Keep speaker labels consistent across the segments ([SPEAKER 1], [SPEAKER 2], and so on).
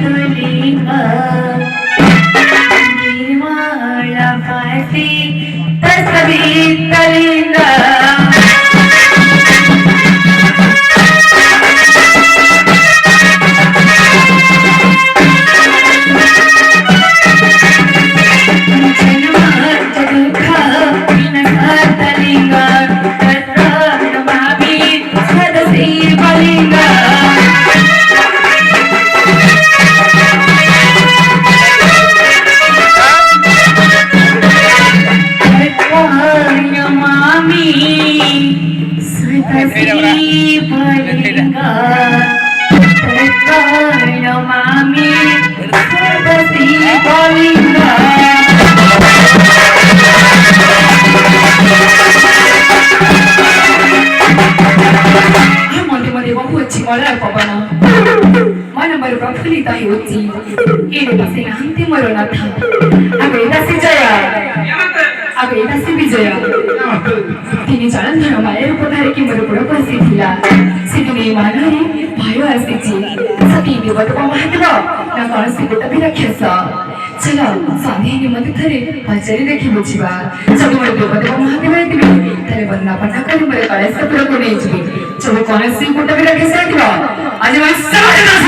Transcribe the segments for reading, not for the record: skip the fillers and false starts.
[SPEAKER 1] Kalinga Nirmala Pasi तस्वी Kalinga mana baru kafuli tahu uji ini masih nanti meronata aku ini si Jaya aku ini si Vijaya ini jalan धर्म आये रुपधारे की मरुपुरा पसी थिला सिद्धि माना रे भायो आसिची सती देवत को महत्व ना कौन सी गुटा भी रखे सा चलो साधे निमंत थरे आचार्य देखी बुझीबा जब मोर देवत को महत्व है दिबी थरे बन्ना पन्ना करी मोर काले से पूरा को नहीं जीबी जब कौन सी गुटा भी रखे सा दिबा आज मैं सारे नाच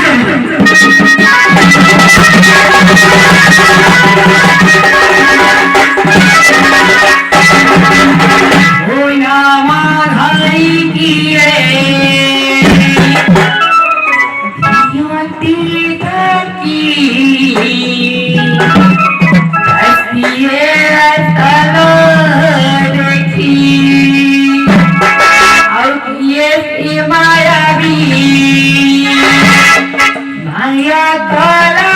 [SPEAKER 1] ओय नामा धाई की रे याती की हसिए तलो देखी और ये माया भी माया तला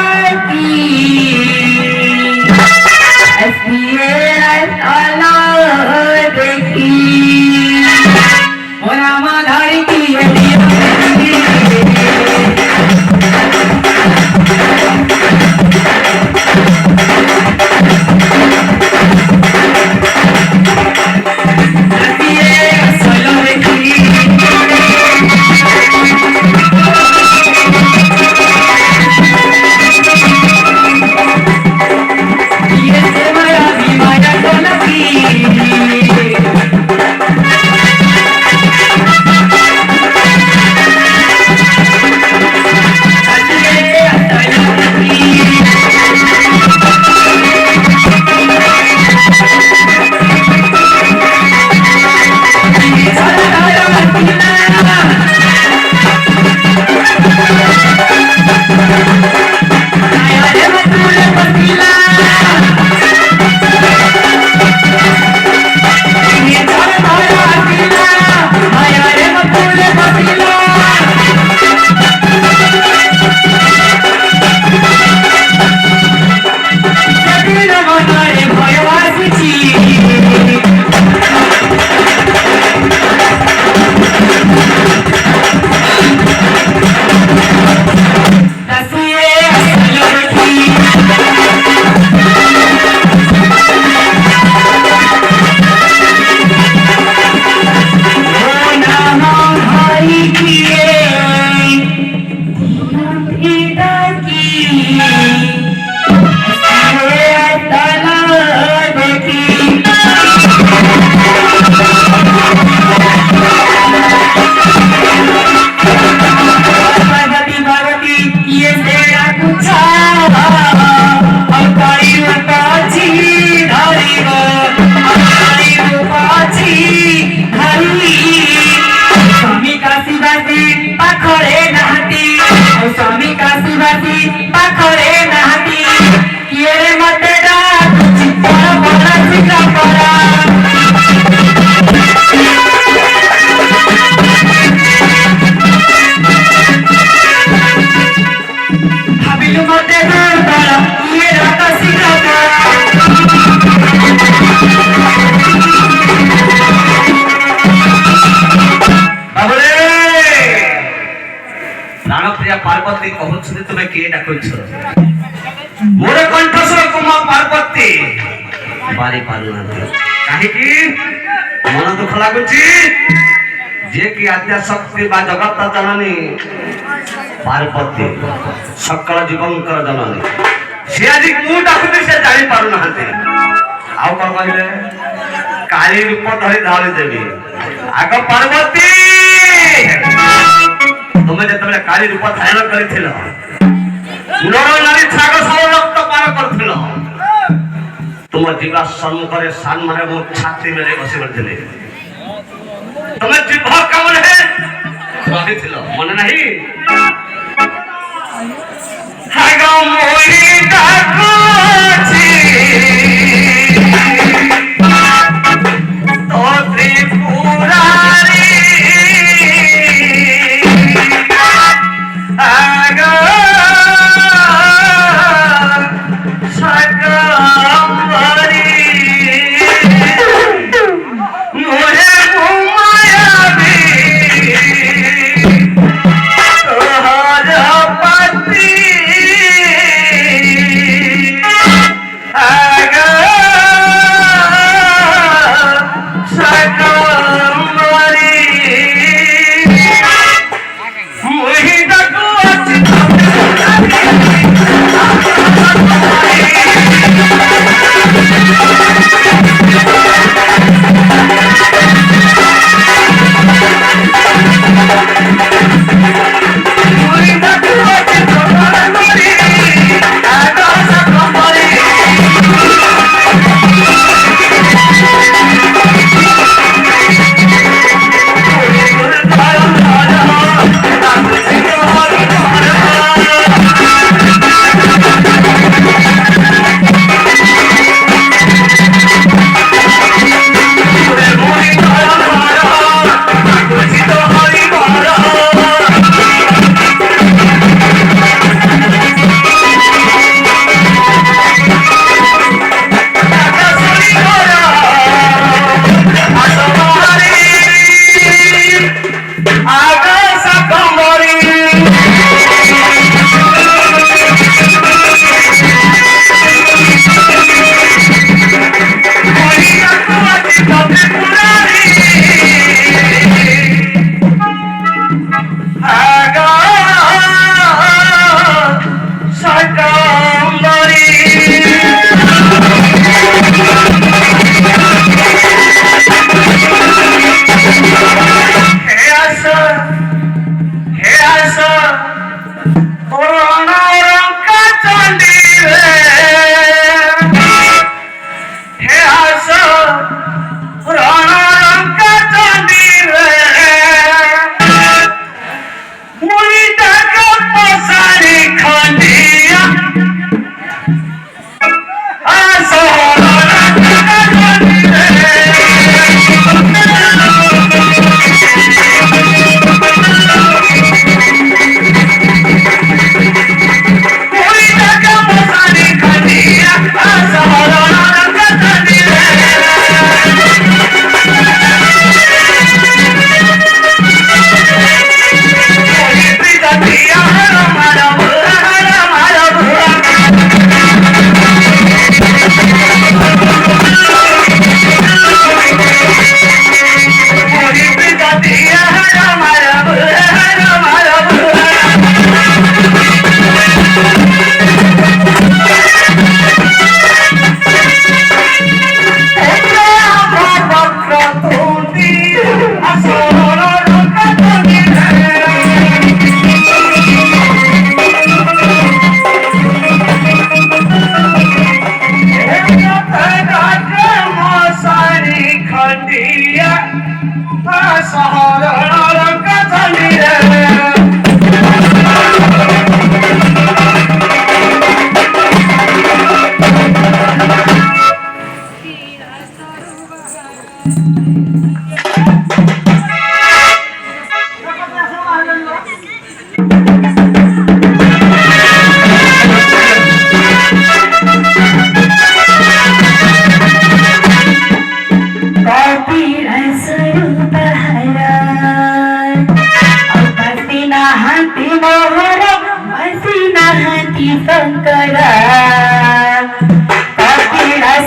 [SPEAKER 1] की हसिए तलो देखी और हमारी की
[SPEAKER 2] पार्वती कहूँ तुम्हें किए डाकुछ मोर कंठस्वर कुमा पार्वती बारी पारु ना काहे की मन दुख लागुची जे कि आद्या शक्ति बा जगत जननी पार्वती सकल जीवंकर जननी से आज मु डाकुनी से जानी पारु नहते आउ कोन कहले काली रूप धरि धारी देवी आग पार्वती तुमे जतबे काली रूप धारण करिथिल नर नारी छाग सब रक्त पार करथिल तुम जीवा सम्मुखरे सान मारे मो छाती में बसी पड़थिले तुमे जीव कम रहे रहिथिल मन नाही हाग मोहि डाकुछि तो त्रिपुरारी आग सकम्बरी मोहे घुमायाबी तोहर पति आग सकम्बरी मोहि डाकुछि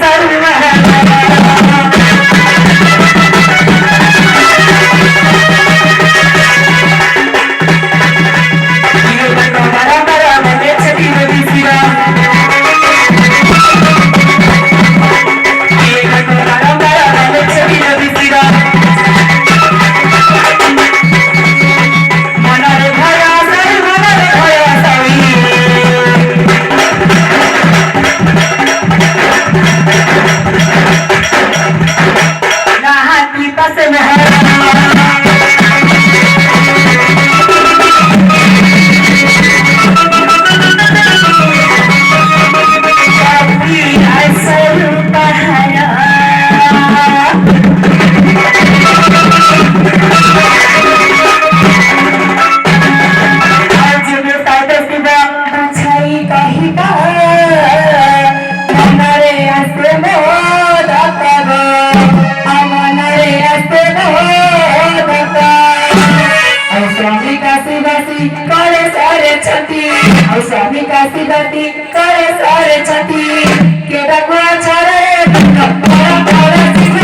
[SPEAKER 1] सर्व स्वामी काशी बाती करे सारे छाती केदा कुआ छारे कपड़ा पड़ा सिंह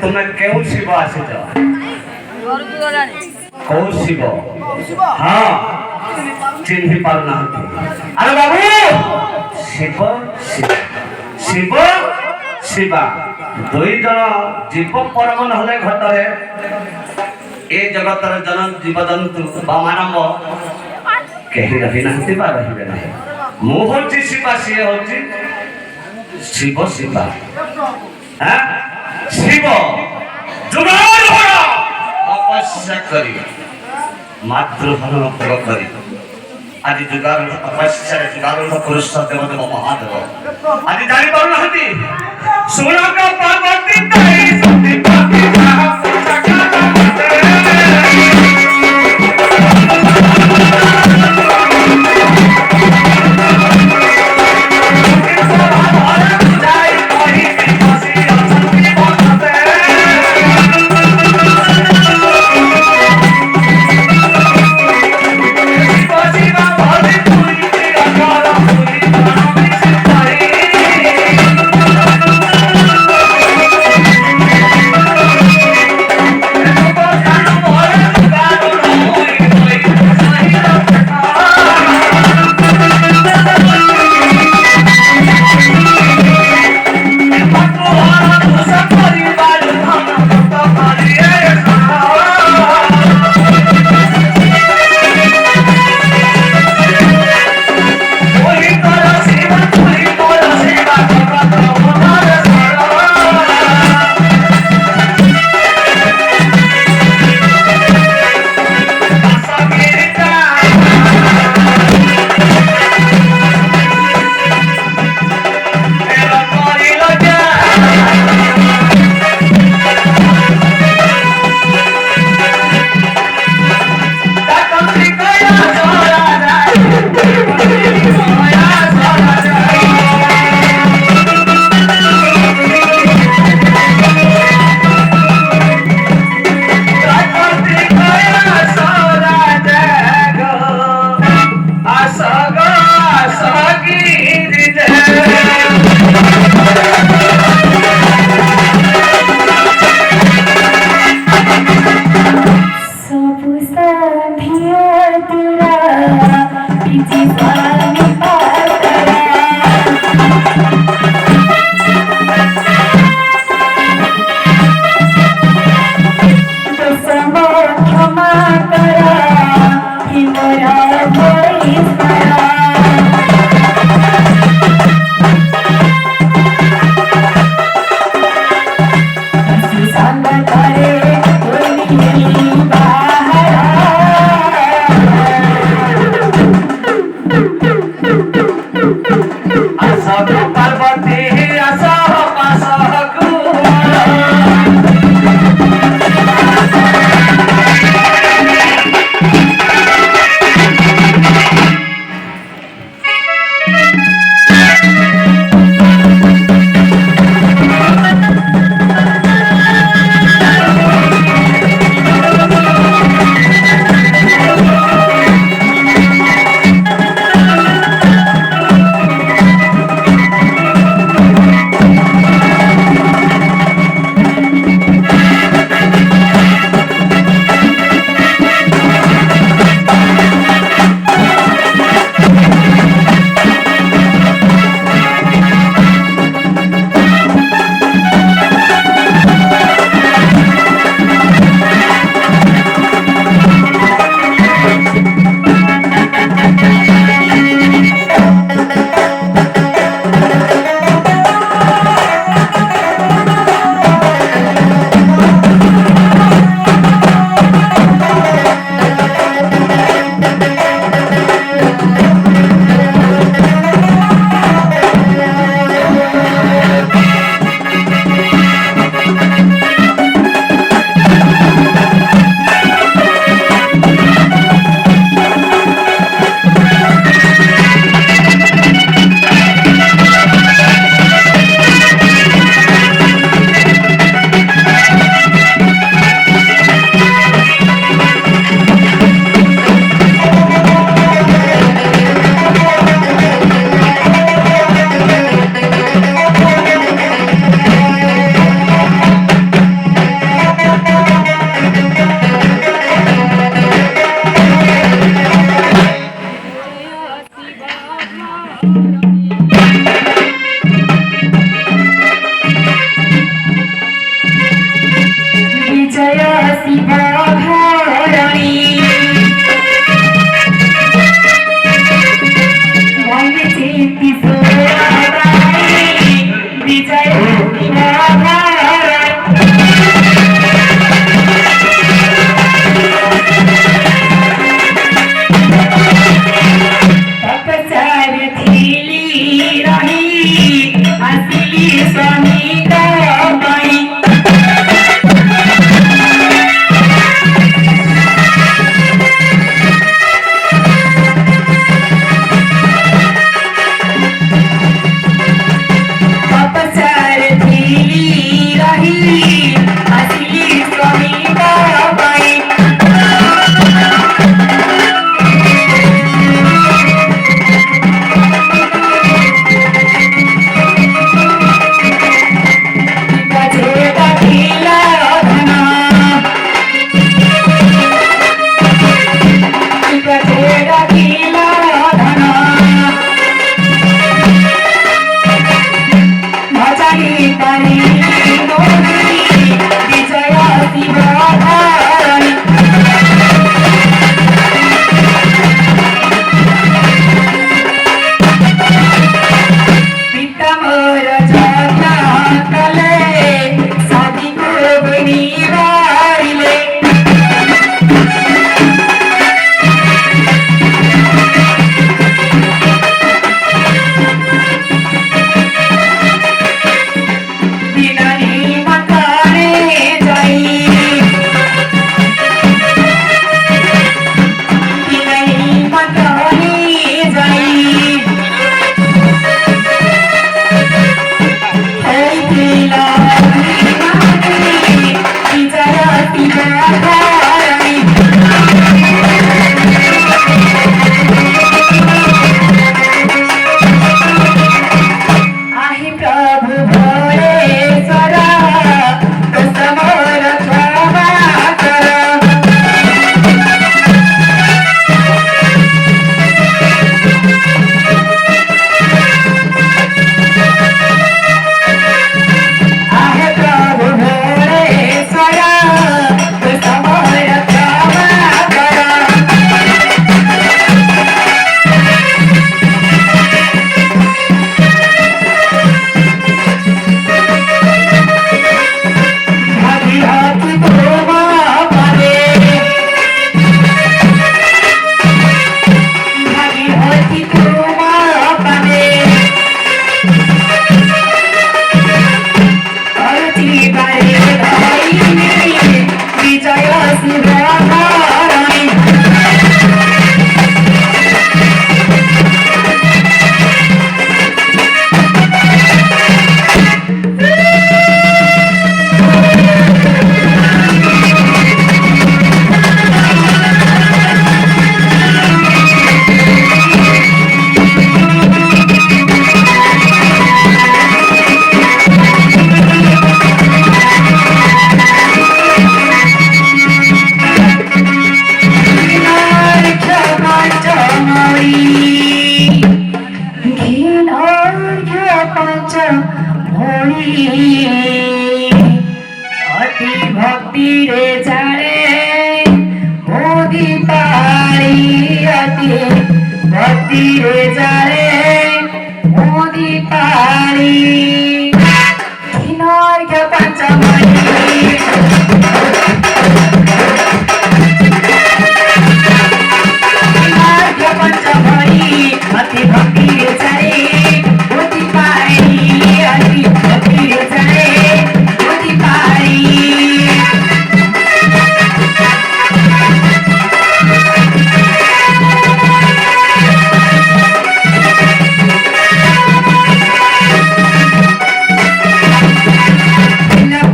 [SPEAKER 2] तुमने केउ शिव आसित कौ शिव हाँ चिन्ह पारना अरे बाबू शिव शिव शिवा दुई जन जीव परम नहले घटरे ए जगतर जन जीवजंतु बा मानव केही रही नाहंती बा रहिबे नाही मु होची शिवा सिए होची शिव शिवा हां शिव जुगाड़ होगा तपस्या करी मातृभरण प्रयोग करी आज जुगाड़ तपस्या जुगाड़ पुरुष देव महादेव आज जानी पारु नाहंती सोना का पार्वती ताई सती पाती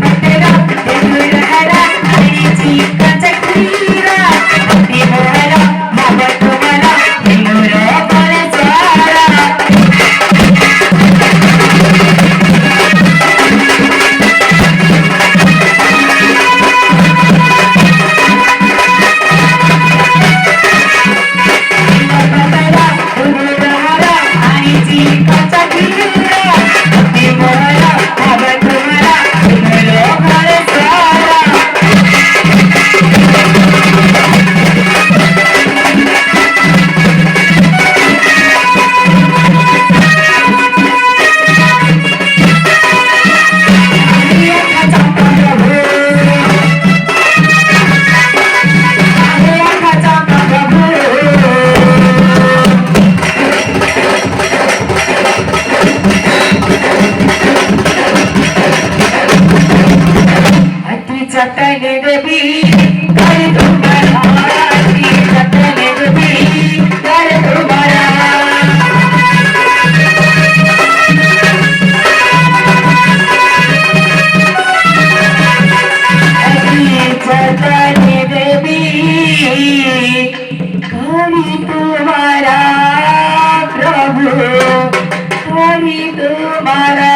[SPEAKER 1] पटे जतन देवी कर तुम्हारा जतन देवी कर तुम्हारा जतन देवी करी तुम्हारा प्रभु करी तुम्हारा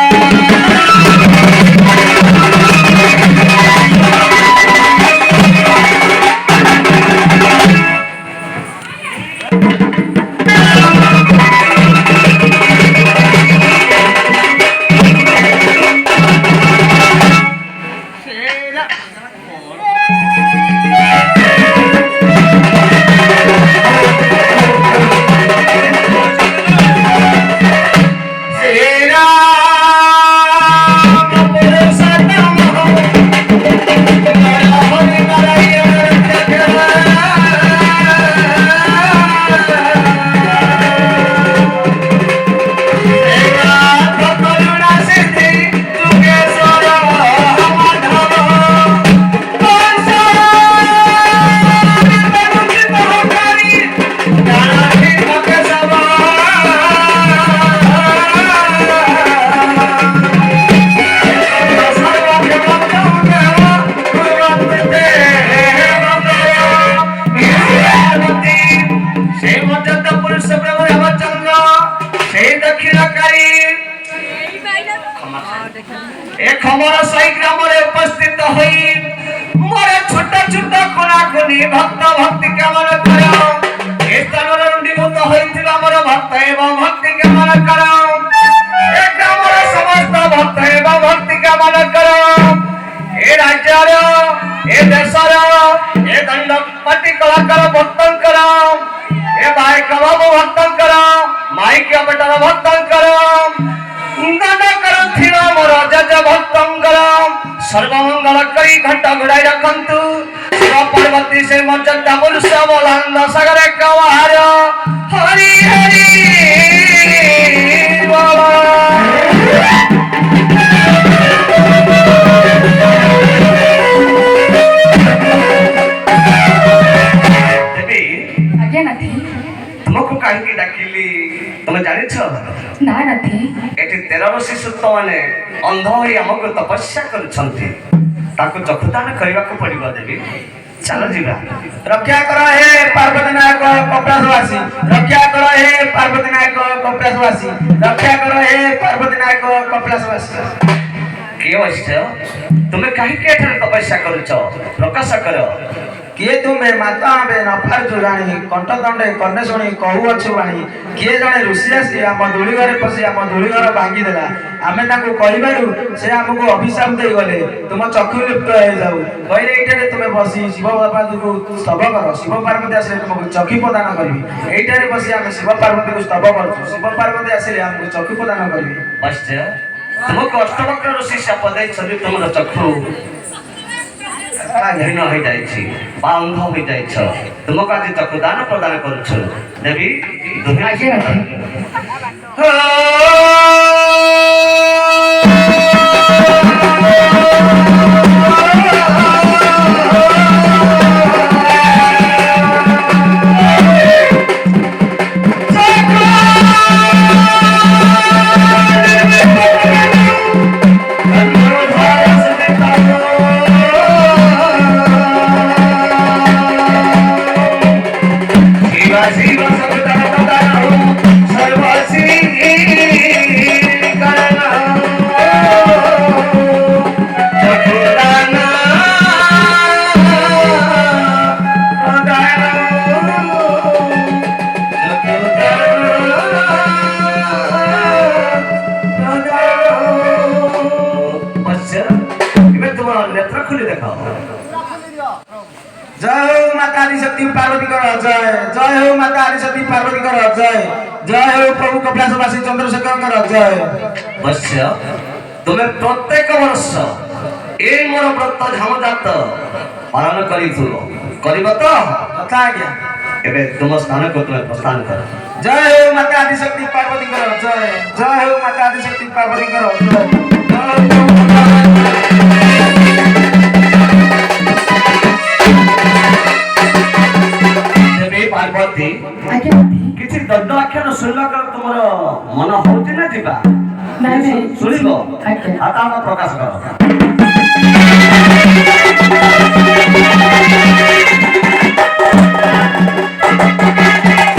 [SPEAKER 1] उपस्थित हुई मोरे छोटा छोटा कोना कोनी भक्त भक्ति कामन करो ए स्थानर रुंडीभूत होइथिला मोर भक्त एवं भक्ति कामन करो ए ग्रामर समस्त भक्त एवं भक्ति कामन करो ए राज्यर ए देशर ए दंडपति कलाकार भक्तन करो ए भाई कबाब भक्तन करो माई के बेटा भक्तन करो दादा करो थिरा मोर जज भक्तन करो सर्वमंगल करी घंटा घुड़ाई रखंतु शिव पार्वती से मर्यादा पुरुष बोलांद सागर कवार हरि हरि बोलो देवी आज्ञा नथी
[SPEAKER 2] तुमको काहे डाकिली तुम जानि छ
[SPEAKER 1] ना नथी
[SPEAKER 2] एटी 13 शिशुत्व माने अंध होई हमको तपस्या करूछंती ताको चक्षुदान करबा को पड़िबो देवी चलो जीवा
[SPEAKER 3] रक्षा करो हे पार्वती नायक कपिलासवासी रक्षा करो हे पार्वती नायक कपिलासवासी रक्षा करो हे पार्वती नायक कपिलासवासी
[SPEAKER 2] के वैश्य तुमे काहे के ठन तपस्या करूछ प्रकाश करो
[SPEAKER 3] किए तुमे माता बे नफार जुलाणी कंठदंडे कन्नेशुणी कहू अच्छु बाणी किए जने ऋषि आसी आम धूली घरे पसी आम धूली घर भांगी देला आमे ताको कहिबारु से हमको अभिशाप देई गले तुम चक्षु लिप्त हो जाऊ कहले एठारे तुमे बसी शिव पार्वती को स्तव करो शिव पार्वती आसे तुमको चक्षु प्रदान करबी एठारे बसी आमे शिव पार्वती को स्तव करछु शिव पार्वती आसे हमको चक्षु प्रदान करबी
[SPEAKER 2] वैश्य तुमको अष्टवक्र ऋषि शाप दे छवि तुमर चक्षु हीन हो जाइछि बांध हो जाइछ तुमको आज चक्षुदान प्रदान करूछु देवी दुनिया
[SPEAKER 1] आज्ञा नथी
[SPEAKER 3] जय हो माता आदिशक्ति पार्वती कर जय जय हो माता आदिशक्ति पार्वती कर जय जय हो प्रभु कपिलासवासी चंद्रशेखर कर जय
[SPEAKER 2] वैश्य तुम्हें प्रत्येक वर्ष ए मोर व्रत धामजात पालन करिब तो
[SPEAKER 3] तथा आज्ञा
[SPEAKER 2] एबे तुम स्थान को तुम्हें प्रस्थान कर
[SPEAKER 3] जय हो माता आदिशक्ति पार्वती कर जय जय हो माता आदिशक्ति पार्वती कर जय
[SPEAKER 2] ମନ ହଉଛି ନା ଯିବା
[SPEAKER 1] ନାଇଁ ନାଇଁ
[SPEAKER 2] ଶୁଣିବ
[SPEAKER 1] ଆଜ୍ଞା
[SPEAKER 2] ଆକାମ ପ୍ରକାଶ କର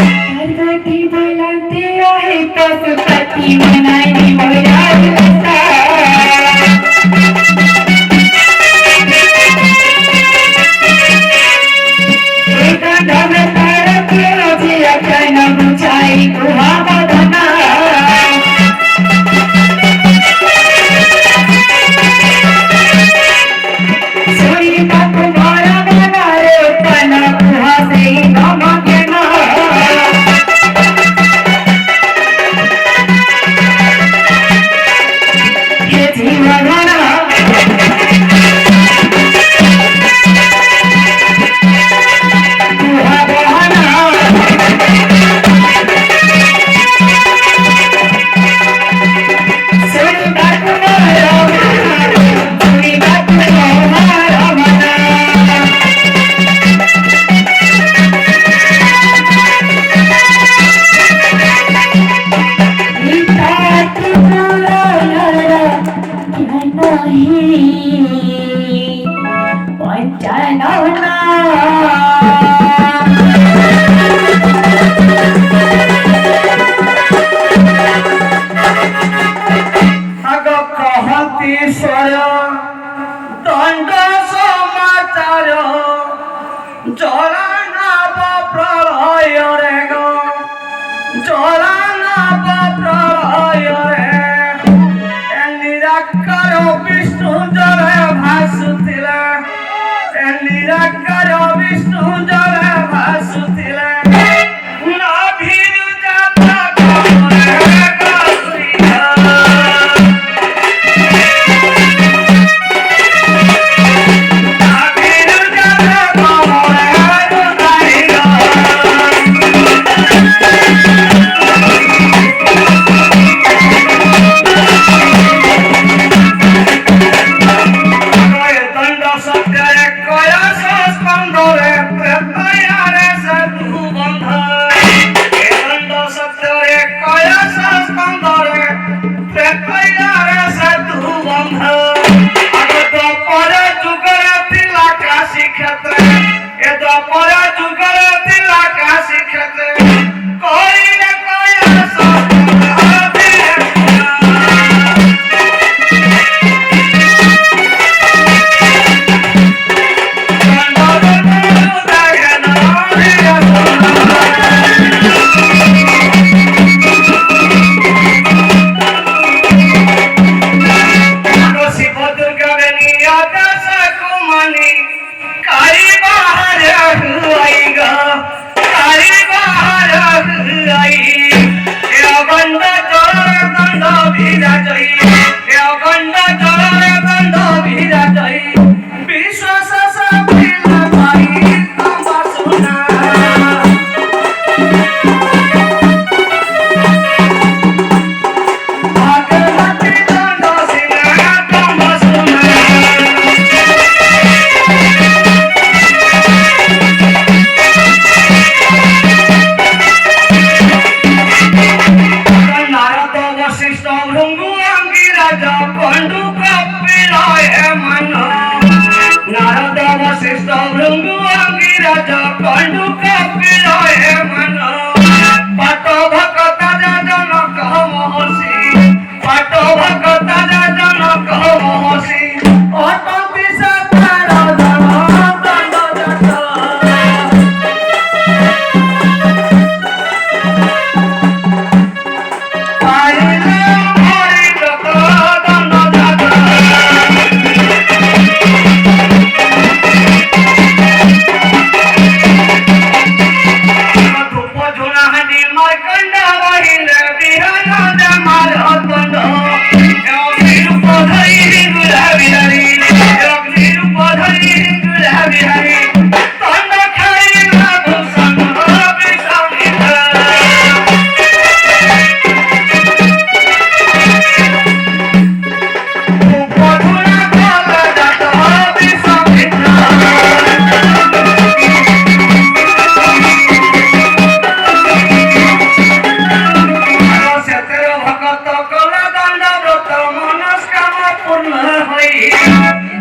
[SPEAKER 1] पार्वती बोलाते आहे पशुपती मनाई बोलावता एका ढगातार केळाची अचान बुझाई गुहा बदना सोई बापू मारा मना रे पना गुहा से गमगना हे जीवना गुहा बहना सोई बापू मारा सोई बापू मारा मना
[SPEAKER 3] ଆଗ କହନ୍ତି ସ୍ୱର ଦଣ୍ଡ ସମାଚାର ଜଳାନବ ପ୍ରଳୟରେ ଗো ଜଳାନବ ପ୍ରଳୟରେ ନିରାକାର ବିଷ୍ଣୁ ଜଳେ ଭାସୁଥିଲେ ନିରାକାର ବିଷ୍ଣୁ ଜଳେ ଭାସୁଥିଲେ ନାଭିରୁ ଯାତ୍ରା କରେ ଗସୁରିଆ ନାଭିରୁ ଯାତ୍ରା କରେ ଗସୁରିଆ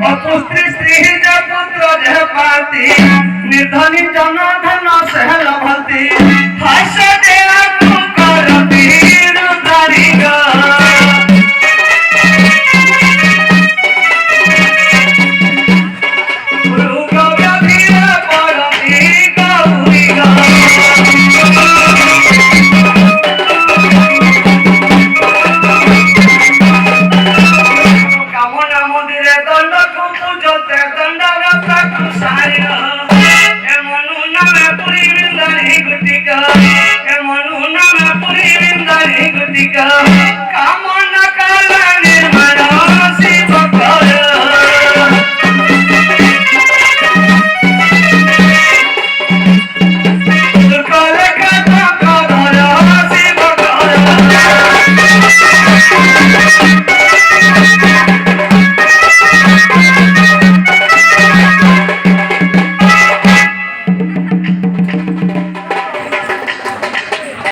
[SPEAKER 2] অপুত্রী স্ত্রী যে পুত্র যে পাতি নির্ধনী জনধন সে লভন্তি